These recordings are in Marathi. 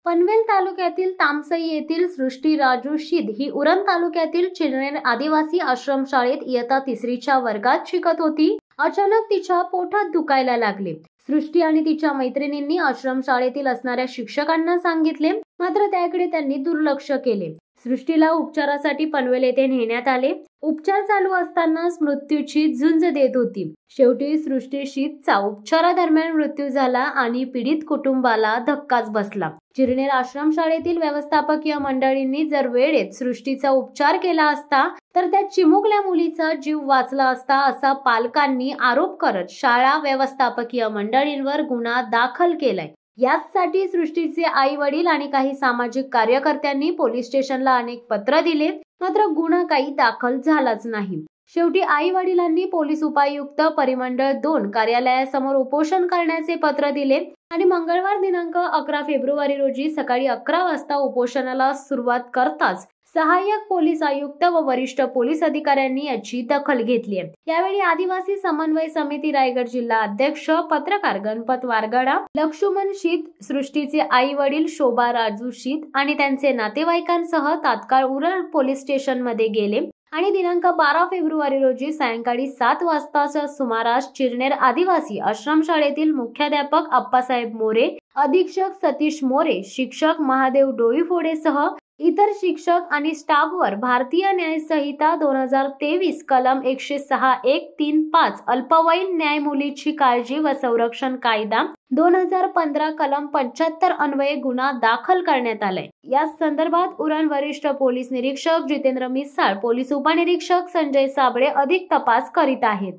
पनवेल तालुक्यातील तामसई येथील सृष्टी राजू शीद ही उरण तालुक्यातील चिरनेर आदिवासी आश्रमशाळेत इयत्ता 3च्या वर्गात शिकत होती. अचानक तिच्या पोटात दुखायला लागले. सृष्टी आणि तिच्या मैत्रिणींनी आश्रमशाळेतील असणाऱ्या शिक्षकांना सांगितले, मात्र त्याकडे त्यांनी दुर्लक्ष केले. सृष्टीला उपचारासाठी पनवेल येथे नेण्यात आले. उपचार चालू असतानाच मृत्यूची झुंज देत होती. शेवटी सृष्टी शीदचा उपचारादरम्यान मृत्यू झाला आणि पीडित कुटुंबाला धक्काच बसला. चिरनेर आश्रमशाळेतील व्यवस्थापकीय मंडळींनी जर वेळेत सृष्टीचा उपचार केला असता तर त्या चिमुकल्या मुलीचा जीव वाचला असता, असा पालकांनी आरोप करत शाळा व्यवस्थापकीय मंडळींवर गुन्हा दाखल केलाय. यासाठी सृष्टीचे आई वडील आणि काही सामाजिक कार्यकर्त्यांनी पोलीस स्टेशनला अनेक पत्र दिले, मात्र गुन्हा काही दाखल झालाच नाही. शेवटी आई वडिलांनी पोलीस उपायुक्त परिमंडळ 2 कार्यालयासमोर उपोषण करण्याचे पत्र दिले आणि मंगळवार दिनांक 11 फेब्रुवारी रोजी सकाळी 11 वाजता उपोषणाला सुरुवात करताच सहाय्यक पोलीस आयुक्त व वरिष्ठ पोलीस अधिकाऱ्यांनी याची दखल घेतली आहे. यावेळी आदिवासी समन्वय समिती रायगड जिल्हा अध्यक्ष पत्रकार गणपत वारगडा, लक्ष्मण शीद, सृष्टीचे आई वडील शोभा राजू शीद आणि त्यांचे नातेवाईकांसह तात्काळ उरण पोलीस स्टेशन मध्ये गेले आणि दिनांक 12 फेब्रुवारी रोजी सायंकाळी 7 वाजताच्या सुमारास चिरनेर आदिवासी आश्रमशाळेतील मुख्याध्यापक अप्पासाहेब मोरे, अधीक्षक सतीश मोरे, शिक्षक महादेव डोईफोडेसह इतर शिक्षक आणि स्टाफवर भारतीय न्याय संहिता 2023 कलम 106.135 अल्पवयीन न्याय मुलीची काळजी व संरक्षण कायदा 2015 कलम 75 अन्वये गुन्हा दाखल करण्यात आलाय. या संदर्भात उरण वरिष्ठ पोलीस निरीक्षक जितेंद्र मिसाळ, पोलीस उपनिरीक्षक संजय साबळे अधिक तपास करीत आहेत.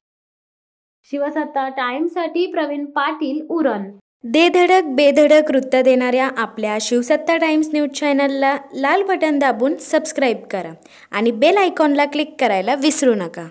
शिवसत्ता टाइम्ससाठी प्रवीण पाटील, उरण. धडक बेधडक वृत्त देणाऱ्या आपल्या शिवसत्ता टाइम्स न्यूज चॅनलला लाल बटन दाबून सबस्क्राईब करा आणि बेल आयकॉनला क्लिक करायला विसरू नका.